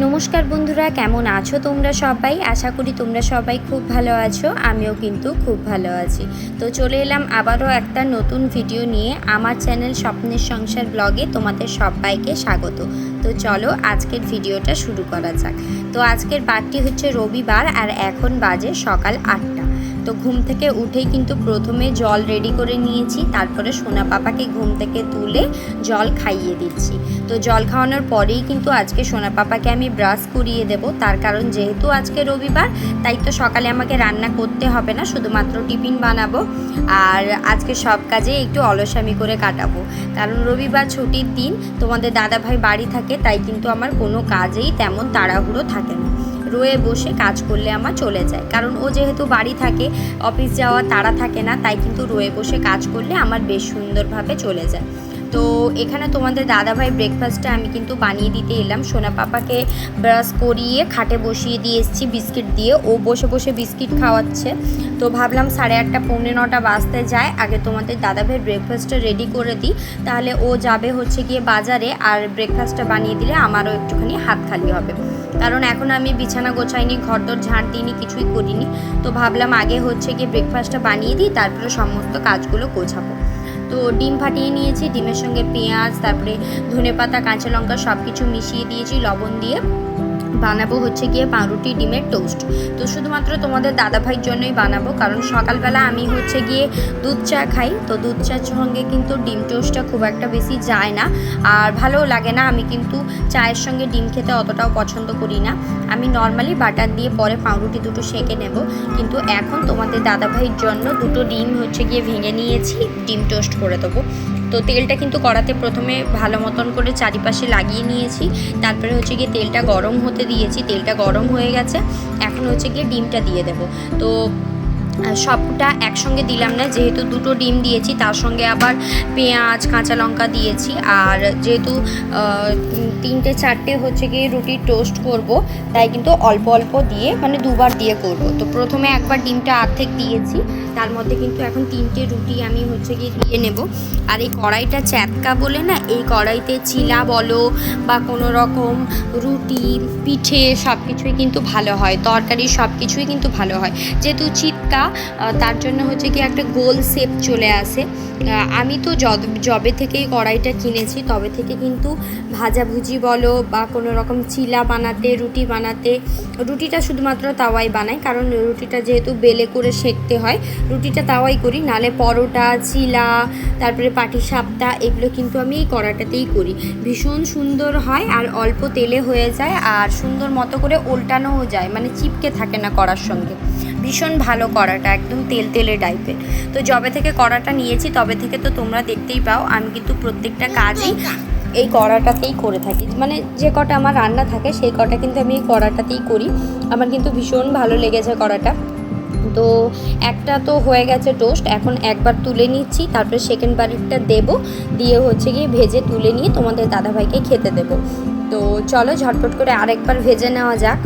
নমস্কার বন্ধুরা, কেমন আছো তোমরা সবাই? আশা করি তোমরা সবাই খুব ভালো আছো। আমিও কিন্তু খুব ভালো আছি। তো চলে এলাম আবারও একটা নতুন ভিডিও নিয়ে আমার চ্যানেল স্বপ্নের সংসার ব্লগে তোমাদের সবাইকে স্বাগত। তো চলো আজকের ভিডিওটা শুরু করা যাক। তো আজকের বারটি হচ্ছে রবিবার আর এখন বাজে সকাল 8টা। তো ঘুম থেকে উঠেই কিন্তু প্রথমে জল রেডি করে নিয়েছি, তারপরে সোনা পাপাকে ঘুম থেকে তুলে জল খাইয়ে দিচ্ছি। তো জল খাওয়ানোর পরেই কিন্তু আজকে সোনা পাপাকে আমি ব্রাশ করিয়ে দেব, তার কারণ যেহেতু আজকে রবিবার তাই তো সকালে আমাকে রান্না করতে হবে না, শুধুমাত্র টিফিন বানাবো আর আজকে সব কাজে একটু অলসামি করে কাটাবো। কারণ রবিবার ছুটির দিন, তোমাদের দাদাভাই বাড়ি থাকে, তাই কিন্তু আমার কোনো কাজেই তেমন তাড়াহুড়ো থাকে না। রয়ে বসে কাজ করলে আমার চলে যায়, কারণ ও যেহেতু বাড়ি থাকে, অফিস যাওয়ার তাড়া থাকে না, তাই কিন্তু রয়ে বসে কাজ করলে আমার বেশ সুন্দরভাবে চলে যায়। তো এখানে তোমাদের দাদাভাই ব্রেকফাস্টটা আমি কিন্তু বানিয়ে দিতে এলাম। সোনা পাপাকে ব্রাশ করিয়ে খাটে বসিয়ে দিয়ে এসেছি বিস্কিট দিয়ে, ও বসে বসে বিস্কিট খাওয়াচ্ছে। তো ভাবলাম 8:30 পৌনে 9টা বাজতে যায়, আগে তোমাদের দাদাভাই ব্রেকফাস্টটা রেডি করে দিই, তাহলে ও যাবে হচ্ছে গিয়ে বাজারে, আর ব্রেকফাস্টটা বানিয়ে দিলে আমারও একটুখানি হাত খালি হবে। কারণ এখন আমি বিছানা গোছাইনি, ঘরদোর ঝাড় দিইনি, কিছুই করিনি। তো ভাবলাম আগে হচ্ছে গিয়ে ব্রেকফাস্টটা বানিয়ে দিই, তারপরে সমস্ত কাজগুলো গোছাবো। তো ডিম ফাটিয়ে নিয়েছি, ডিমের সঙ্গে পেঁয়াজ, তারপরে ধনেপাতা, কাঁচা লঙ্কা সব কিছু মিশিয়ে দিয়েছি লবণ দিয়ে। বানাবো হচ্ছে গিয়ে পাউরুটি ডিমের টোস্ট। তো শুধুমাত্র তোমাদের দাদাভাইয়ের জন্যই বানাবো, কারণ সকালবেলা আমি হচ্ছে গিয়ে দুধ চা খাই। তো দুধ চার সঙ্গে কিন্তু ডিম টোস্টটা খুব একটা বেশি যায় না, আর ভালোও লাগে না। আমি কিন্তু চায়ের সঙ্গে ডিম খেতে অতটাও পছন্দ করি না। আমি নর্মালি বাটার দিয়ে পরে পাউরুটি দুটো সেঁকে নেব, কিন্তু এখন তোমাদের দাদাভাইয়ের জন্য দুটো ডিম হচ্ছে গিয়ে ভেঙে নিয়েছি, ডিম টোস্ট করে দেবো। তো তেলটা কিন্তু কড়াতে প্রথমে ভালো মতন করে চারিপাশে লাগিয়ে নিয়েছি, তারপরে হচ্ছে গিয়ে তেলটা গরম হতে দিয়েছি। তেলটা গরম হয়ে গেছে, এখন হচ্ছে গিয়ে ডিমটা দিয়ে দেব। তো সবটা একসঙ্গে দিলাম না, যেহেতু দুটো ডিম দিয়েছি, তার সঙ্গে আবার পেঁয়াজ কাঁচা লঙ্কা দিয়েছি। আর যেহেতু 3-4টে হচ্ছে গিয়ে রুটি টোস্ট করব, তাই কিন্তু অল্প অল্প দিয়ে, মানে দুবার দিয়ে করব। তো প্রথমে একবার ডিমটা অর্ধেক দিয়েছি, তার মধ্যে কিন্তু এখন 3টে রুটি আমি হচ্ছে গিয়ে দিয়ে নেব। আর এই কড়াইটা চ্যাপকা বলে না, এই কড়াইতে চিলা বলো বা কোনো রকম রুটি পিঠে সব কিছুই কিন্তু ভালো হয়, তরকারি সব কিছুই কিন্তু ভালো হয়। যেহেতু চিটকা, তার জন্য হচ্ছে কি একটা গোল শেপ চলে আসে। আমি তো যবে থেকে কড়াইটা কিনেছি তবে থেকে কিন্তু ভাজাভুজি বলো বা কোনো রকম চিলা বানাতে, রুটি বানাতে, রুটিটা শুধুমাত্র তাওয়াই বানাই, কারণ রুটিটা যেহেতু বেলে করে সেঁকতে হয়, রুটিটা তাওয়াই করি। নালে পরোটা, চিলা, তারপরে পাটিসাপটা, এগুলো কিন্তু আমি এই কড়াটাতেই করি। ভীষণ সুন্দর হয় আর অল্প তেলে হয়ে যায়, আর সুন্দর মতো করে উল্টানোও যায়, মানে চিপকে থাকে না কড়ার সঙ্গে। ভীষণ ভালো কড়াটা, একদম তেলে টাইপের। তো যবে থেকে কড়াটা নিয়েছি তবে থেকে তো তোমরা দেখতেই পাও আমি কিন্তু প্রত্যেকটা কাজই এই কড়াটাতেই করে থাকি। মানে যে কটা আমার রান্না থাকে সেই কটা কিন্তু আমি এই কড়াটাতেই করি। আমার কিন্তু ভীষণ ভালো লেগেছে কড়াটা। তো একটা তো হয়ে গেছে টোস্ট, এখন একবার তুলে নিচ্ছি, তারপরে সেকেন্ড বারেরটা দেবো, দিয়ে হচ্ছে গিয়ে ভেজে তুলে নিয়ে তোমাদের দাদাভাইকে খেতে দেবো। তো চলো ঝটপট করে আরেকবার ভেজে নেওয়া যাক।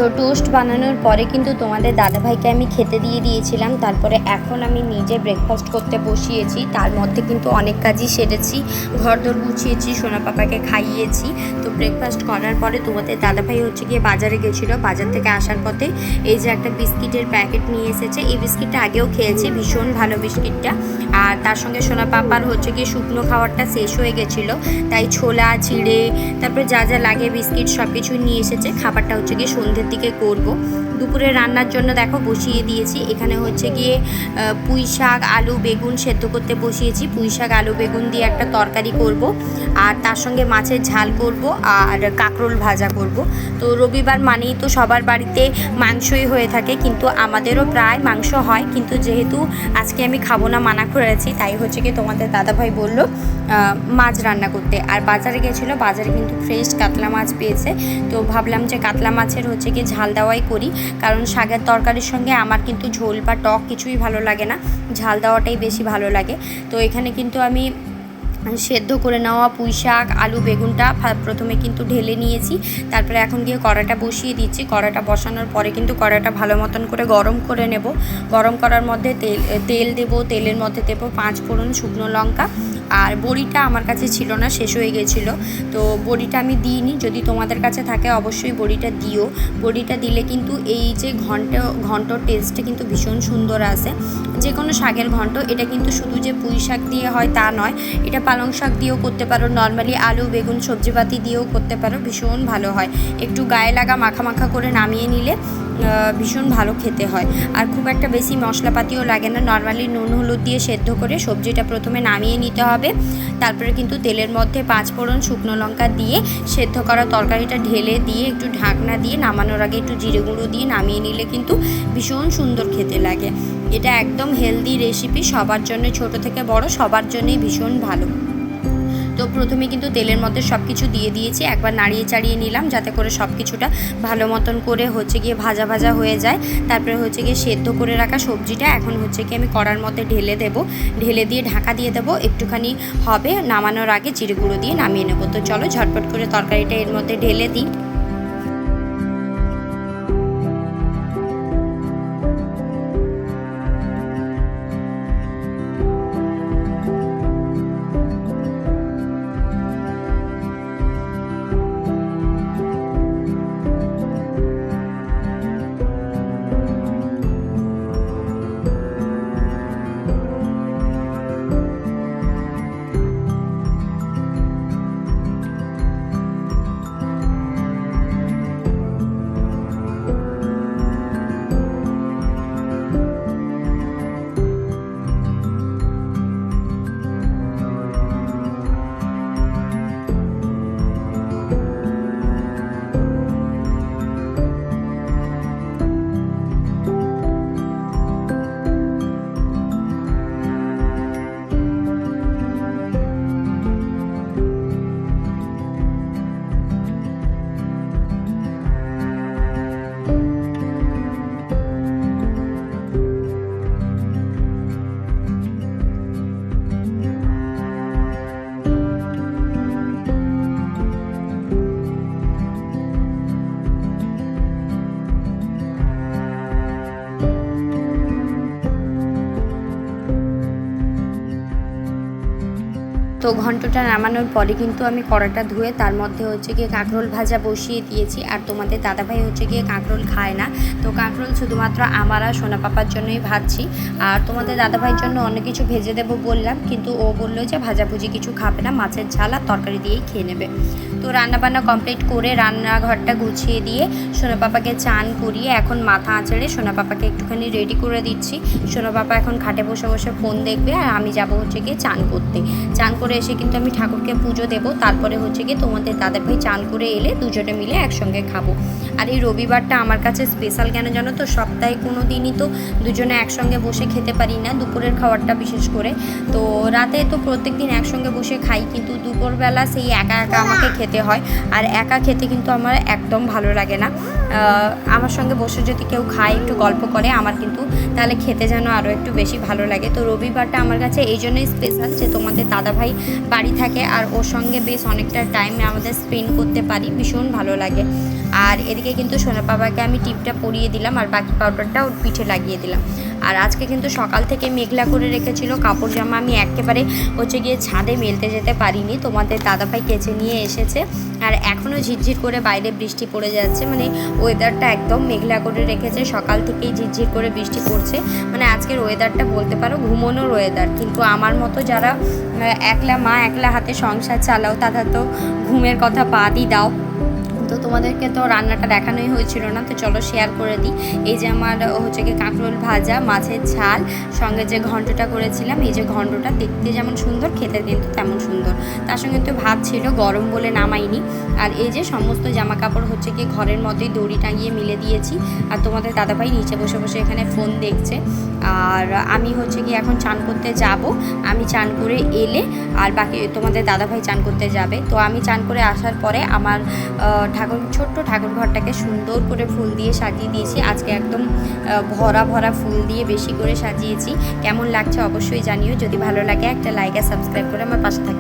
তো টোস্ট বানানোর পরে কিন্তু তোমাদের দাদাভাইকে আমি খেতে দিয়ে দিয়েছিলাম। তারপরে এখন আমি নিজে ব্রেকফাস্ট করতে বসিয়েছি। তার মধ্যে কিন্তু অনেক কাজই সেরেছি, ঘরদোর গুছিয়েছি, সোনা পাপাকে খাইয়েছি। তো ব্রেকফাস্ট করার পরে তোমাদের দাদাভাই হচ্ছে গিয়ে বাজারে গেছিলো। বাজার থেকে আসার পথে এই যে একটা বিস্কিটের প্যাকেট নিয়ে এসেছে। এই বিস্কিটটা আগেও খেয়েছি, ভীষণ ভালো বিস্কিটটা। আর তার সঙ্গে সোনা পাপার হচ্ছে গিয়ে শুকনো খাবারটা শেষ হয়ে গেছিলো, তাই ছোলা চিড়ে তারপরে যা যা লাগে বিস্কিট সব কিছু নিয়ে এসেছে। খাবারটা হচ্ছে গিয়ে সন্ধ্যের দিকে করব। দুপুরে রান্নার জন্য দেখো বসিয়ে দিয়েছি। এখানে হচ্ছে গিয়ে পুঁই শাক আলু বেগুন সেদ্ধ করতে বসিয়েছি। পুঁই শাক আলু বেগুন দিয়ে একটা তরকারি করব, আর তার সঙ্গে মাছের ঝাল করব, আর কাঁকরোল ভাজা করব। তো রবিবার মানেই তো সবার বাড়িতে মাংসই হয়ে থাকে, কিন্তু আমাদেরও প্রায় মাংস হয়। কিন্তু যেহেতু আজকে আমি খাবো না মানা করেছি, তাই হচ্ছে কি তোমাদের দাদাভাই বলল মাছ রান্না করতে। আর বাজারে গেছিলো, বাজারে কিন্তু ফ্রেশ কাতলা মাছ পেয়েছে। তো ভাবলাম যে কাতলা মাছের হচ্ছে কি ঝাল দেওয়াই করি, কারণ শাকের তরকারির সঙ্গে আমার কিন্তু ঝোল বা টক কিছুই ভালো লাগে না, ঝাল দেওয়াটাই বেশি ভালো লাগে। তো এখানে কিন্তু আমি সেদ্ধ করে নেওয়া পুঁই শাক আলু বেগুনটা প্রথমে কিন্তু ঢেলে নিয়েছি। তারপরে এখন গিয়ে কড়াটা বসিয়ে দিচ্ছি। কড়াটা বসানোর পরে কিন্তু কড়াটা ভালো মতন করে গরম করে নেব। গরম করার মধ্যে তেল দেব, তেলের মধ্যে দেবো 5 ফোড়ন, শুকনো লঙ্কা। আর বড়িটা আমার কাছে ছিল না, শেষ হয়ে গেছিলো, তো বড়িটা আমি দিইনি। যদি তোমাদের কাছে থাকে অবশ্যই বড়িটা দিও। বড়িটা দিলে কিন্তু এই যে ঘন্টর টেস্টটা কিন্তু ভীষণ সুন্দর আসে। যে কোনো শাকের ঘন্ট, এটা কিন্তু শুধু যে পুঁই শাক দিয়ে হয় তা নয়, এটা পালং শাক দিয়েও করতে পারো, নর্মালি আলু বেগুন সবজিপাতি দিয়েও করতে পারো, ভীষণ ভালো হয়। একটু গায়ে লাগা মাখা মাখা করে নামিয়ে নিলে ভীষণ ভালো খেতে হয়। আর খুব একটা বেশি মশলাপাতিও লাগে না, নর্মালি নুন হলুদ দিয়ে সেদ্ধ করে সবজিটা প্রথমে নামিয়ে নিতে হবে। তারপরে কিন্তু তেলের মধ্যে 5 ফোড়ন শুকনো লঙ্কা দিয়ে সেদ্ধ করা তরকারিটা ঢেলে দিয়ে একটু ঢাকনা দিয়ে নামানোর আগে একটু জিরে গুঁড়ো দিয়ে নামিয়ে নিলে কিন্তু ভীষণ সুন্দর খেতে লাগে। এটা একদম হেলদি রেসিপি, সবার জন্য, ছোট থেকে বড় সবার জন্যই ভীষণ ভালো। তো প্রথমে কিন্তু তেলের মধ্যে সব কিছু দিয়ে দিয়েছি, একবার নাড়িয়ে চাড়িয়ে নিলাম যাতে করে সব কিছুটা ভালো মতন করে হচ্ছে গিয়ে ভাজা ভাজা হয়ে যায়। তারপরে হচ্ছে গিয়ে সেদ্ধ করে রাখা সবজিটা এখন হচ্ছে গিয়ে আমি কড়ার মধ্যে ঢেলে দেবো, ঢেলে দিয়ে ঢাকা দিয়ে দেবো। একটুখানি হবে, নামানোর আগে জিরে গুঁড়ো দিয়ে নামিয়ে নেবো। তো চলো ঝটপট করে তরকারিটা এর মধ্যে ঢেলে দিই। তো ঘন্টটা নামানোর পরে কিন্তু আমি কড়াটা ধুয়ে তার মধ্যে হচ্ছে গিয়ে কাঁকরোল ভাজা বসিয়ে দিয়েছি। আর তোমাদের দাদাভাই হচ্ছে গিয়ে কাঁকরোল খায় না, তো কাঁকরোল শুধুমাত্র আমার আর সোনা পাপার জন্যই ভাজছি। আর তোমাদের দাদাভাইয়ের জন্য অন্য কিছু ভেজে দেবো বললাম, কিন্তু ও বললো যে ভাজাভুজি কিছু খাবে না, মাছের ঝাল আর তরকারি দিয়েই খেয়ে নেবে। তো রান্নাবান্না কমপ্লিট করে রান্নাঘরটা গুছিয়ে দিয়ে সোনা পাপাকে চান করিয়ে এখন মাথা আঁচড়ে সোনা পাপাকে একটুখানি রেডি করে দিচ্ছি। সোনা পাপা এখন খাটে বসে বসে ফোন দেখবে, আর আমি যাবো হচ্ছে গিয়ে চান করতে। চান করে এসে কিন্তু আমি ঠাকুরকে পুজো দেবো, তারপরে হচ্ছে গিয়ে তোমাদের দাদাভাই চান করে এলে দুজনে মিলে একসঙ্গে খাবো। আর এই রবিবারটা আমার কাছে স্পেশাল কেন জানো তো, সপ্তাহে কোনো দিনই তো দুজনে একসঙ্গে বসে খেতে পারি না, দুপুরের খাবারটা বিশেষ করে। তো রাতে তো প্রত্যেক দিন একসঙ্গে বসে খাই, কিন্তু দুপুরবেলা সেই একা একা আমাকে খেতে হয়। আর একা খেতে কিন্তু আমার একদম ভালো লাগে না। আমার সঙ্গে বসে যদি কেউ খায়, একটু গল্প করে, আমার কিন্তু তাহলে খেতে যেন আরও একটু বেশি ভালো লাগে। তো রবিবারটা আমার কাছে এই জন্যই স্পেশাল যে তোমাদের দাদাভাই বাড়ি থাকে আর ওর সঙ্গে বেশ অনেকটা টাইম আমাদের স্পেন্ড করতে পারি, ভীষণ ভালো লাগে। আর এদিকে কিন্তু সোনা বাবাকে আমি টিপটা পরিয়ে দিলাম আর বাকি পাউডারটা ওর পিঠে লাগিয়ে দিলাম। আর আজকে কিন্তু সকাল থেকে মেঘলা করে রেখেছিল, কাপড় জামা আমি একেবারে হচ্ছে গিয়ে ছাদে মেলতে যেতে পারিনি, তোমাদের দাদাভাই কেচে নিয়ে এসেছে। আর এখনও ঝিরঝির করে বাইরে বৃষ্টি পড়ে যাচ্ছে, মানে ওয়েদারটা একদম মেঘলা করে রেখেছে, সকাল থেকেই ঝিরঝির করে বৃষ্টি পড়ছে। মানে আজকের ওয়েদারটা বলতে পারো ঘুমোনোর ওয়েদার। কিন্তু আমার মতো যারা একলা মা একলা হাতে সংসার চালাও তারা তো ঘুমের কথা বাদই দাও। তো তোমাদেরকে তো রান্নাটা দেখানোই হয়েছিল না, তো চলো শেয়ার করে দিই। এই যে আমার হচ্ছে কি কাঁকরোল ভাজা, মাছের ঝাল, সঙ্গে যে ঘন্টটা করেছিলাম, এই যে ঘন্টটা দেখতে যেমন সুন্দর খেতে কিন্তু তেমন সুন্দর। তার সঙ্গে তো ভাত ছিল, গরম বলে নামাইনি। আর এই যে সমস্ত জামা কাপড় হচ্ছে কি ঘরের মধ্যেই দড়ি টাঙিয়ে মিলে দিয়েছি। আর তোমাদের দাদাভাই নিচে বসে বসে এখানে ফোন দেখছে। আর আমি হচ্ছে কি এখন চান করতে যাব, আমি চান করে এলে আর বাকি তোমাদের দাদাভাই চান করতে যাবে। তো আমি চান করে আসার পরে আমার ছোট্ট ঠাকুর ঘরটাকে সুন্দর করে ফুল দিয়ে সাজিয়ে দিয়েছি। আজকে একদম ভরা ভরা ফুল দিয়ে বেশি করে সাজিয়েছি। কেমন লাগছে অবশ্যই জানিও, যদি ভালো লাগে একটা লাইক আর সাবস্ক্রাইব করে আমার পাশে থাকবে।